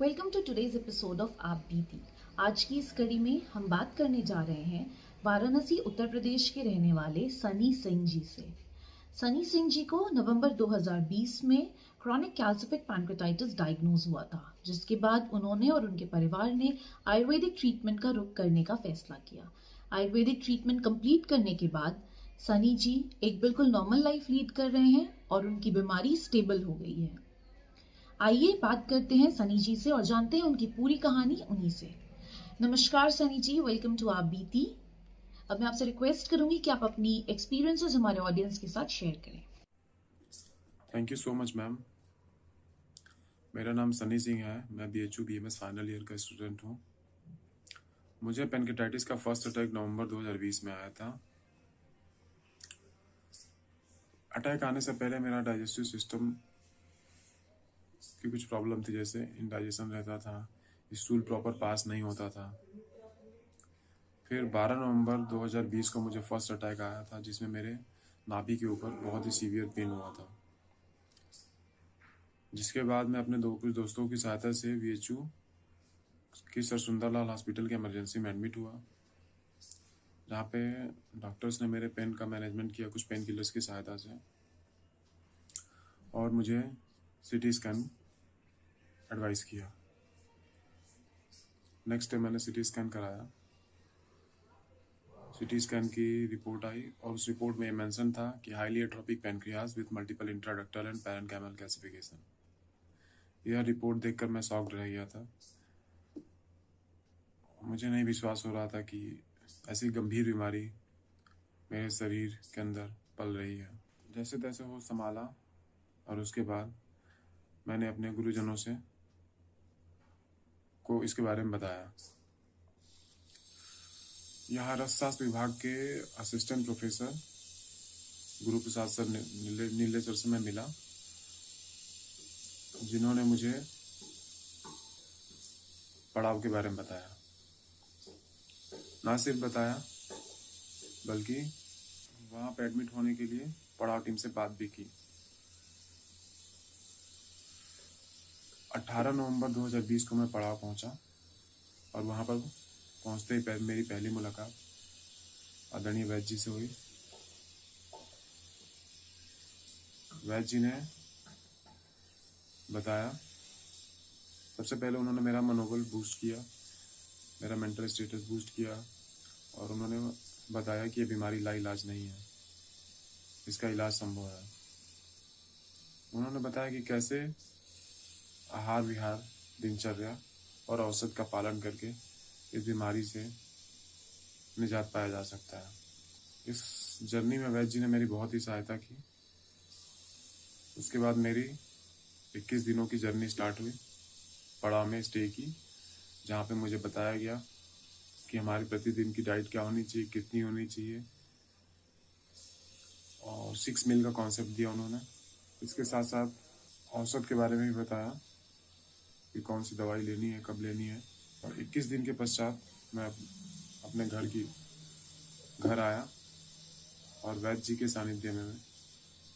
Welcome to today's episode of आप बीती। आज की इस कड़ी में हम बात करने जा रहे हैं वाराणसी उत्तर प्रदेश के रहने वाले सनी सिंह जी से। सनी सिंह जी को नवंबर 2020 में क्रॉनिक कैल्सिफिक पैनक्रेटाइटिस डायग्नोज हुआ था, जिसके बाद उन्होंने और उनके परिवार ने आयुर्वेदिक ट्रीटमेंट का रुख करने का फैसला किया। आयुर्वेदिक ट्रीटमेंट कंप्लीट करने के बाद सनी जी एक बिल्कुल नॉर्मल लाइफ लीड कर रहे हैं और उनकी बीमारी स्टेबल हो गई है। आइए बात करते हैं सनी जी से और जानते हैं उनकी पूरी कहानी उन्हीं से। नमस्कार सनी जी, वेलकम टू आप बीती। अब मैं आपसे रिक्वेस्ट करूंगी कि आप अपनी एक्सपीरियंसेस हमारे ऑडियंस के साथ शेयर करें। Thank you so much ma'am. मेरा नाम सनी सिंह है। मैं BHU BMS फाइनल ईयर का स्टूडेंट हूँ। मुझे पेनक्रेटाइटिस का फर्स्ट अटैक नवंबर 2020 में आया था। अटैक आने से पहले मेरा डाइजेस्टिव सिस्टम की कुछ प्रॉब्लम थी, जैसे इंडाइजेशन रहता था, स्टूल प्रॉपर पास नहीं होता था। फिर 12 नवंबर 2020 को मुझे फर्स्ट अटैक आया था, जिसमें मेरे नाभि के ऊपर बहुत ही सीवियर पेन हुआ था। जिसके बाद मैं अपने कुछ दोस्तों की सहायता से BHU कि सर सुंदरलाल हॉस्पिटल के इमरजेंसी में एडमिट हुआ, जहाँ पे डॉक्टर्स ने मेरे पेन का मैनेजमेंट किया कुछ पेन किलर्स की सहायता से, और मुझे CT स्कैन एडवाइस किया। नेक्स्ट डे मैंने CT स्कैन कराया। CT स्कैन की रिपोर्ट आई और उस रिपोर्ट में मेंशन था कि highly atrophic pancreas with multiple intraductal and parenchymal calcification. यह रिपोर्ट देखकर मैं शॉक्ड रह गया था। मुझे नहीं विश्वास हो रहा था कि ऐसी गंभीर बीमारी मेरे शरीर के अंदर पल रही है। जैसे तैसे होश संभाला और उसके बाद मैंने अपने गुरुजनों से को इसके बारे में बताया। यहाँ रसशास्त्र विभाग के assistant professor Guru Prasad sir Nileshwar से मैं मिला, जिन्होंने मुझे पड़ाव के बारे में बताया। ना सिर्फ बताया बल्कि वहाँ पे एडमिट होने के लिए पड़ाव टीम से बात भी की। 18 नवंबर 2020 को मैं पड़ाव पहुँचा और वहाँ पर पहुँचते ही मेरी पहली मुलाकात आदरणीय वैद्य जी से हुई। वैद्य जी ने बताया, सबसे पहले उन्होंने मेरा मनोबल बूस्ट किया, मेरा मेंटल स्टेटस बूस्ट किया, और उन्होंने बताया कि ये बीमारी लाइलाज नहीं है, इसका इलाज संभव है। उन्होंने बताया कि कैसे आहार विहार, दिनचर्या और औषध का पालन करके इस बीमारी से निजात पाया जा सकता है। इस जर्नी में वैद्य जी ने मेरी बहुत ही सहायता की। उसके बाद मेरी 21 दिनों की जर्नी स्टार्ट हुई पड़ाव में स्टे की, जहाँ पे मुझे बताया गया कि हमारी प्रतिदिन की डाइट क्या होनी चाहिए, कितनी होनी चाहिए, और 6 मील का कॉन्सेप्ट दिया उन्होंने। इसके साथ साथ औषध के बारे में भी बताया कि कौन सी दवाई लेनी है, कब लेनी है। और 21 दिन के पश्चात मैं अपने घर आया और वैद्य जी के सानिध्य में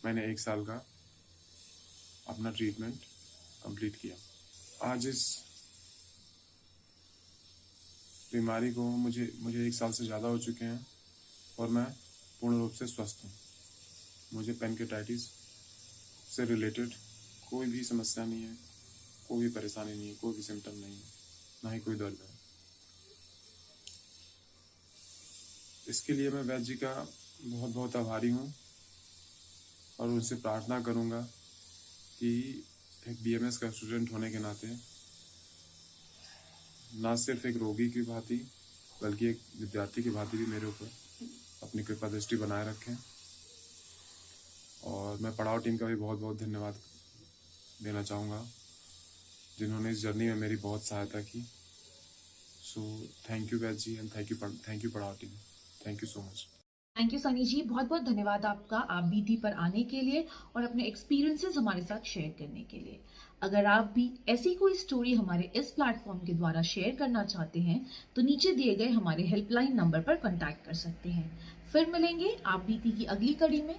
मैंने 1 साल का अपना ट्रीटमेंट कंप्लीट किया। आज इस बीमारी को मुझे 1 साल से ज़्यादा हो चुके हैं और मैं पूर्ण रूप से स्वस्थ हूँ। मुझे पेनक्रेटाइटिस से रिलेटेड कोई भी समस्या नहीं है, कोई भी परेशानी नहीं है, कोई भी सिम्टम नहीं है, ना ही कोई दर्द है। इसके लिए मैं वैद्य जी का बहुत बहुत आभारी हूँ और उनसे प्रार्थना करूँगा कि एक BMS का स्टूडेंट होने के नाते ना सिर्फ एक रोगी की भांति बल्कि एक विद्यार्थी की भांति भी मेरे ऊपर अपनी कृपा दृष्टि बनाए रखें। और मैं पड़ाव टीम का भी बहुत बहुत धन्यवाद देना चाहूँगा, जिन्होंने इस जर्नी में मेरी बहुत सहायता की। सो thank you Vaidya ji and thank you Padav team. Thank you so much. Thank you Sunny ji, बहुत बहुत धन्यवाद आपका आप बीती पर आने के लिए और अपने एक्सपीरियंसेस हमारे साथ शेयर करने के लिए। अगर आप भी ऐसी कोई स्टोरी हमारे इस प्लेटफॉर्म के द्वारा शेयर करना चाहते हैं तो नीचे दिए गए हमारे हेल्पलाइन नंबर पर कॉन्टैक्ट कर सकते हैं। फिर मिलेंगे आप बीती की अगली कड़ी में।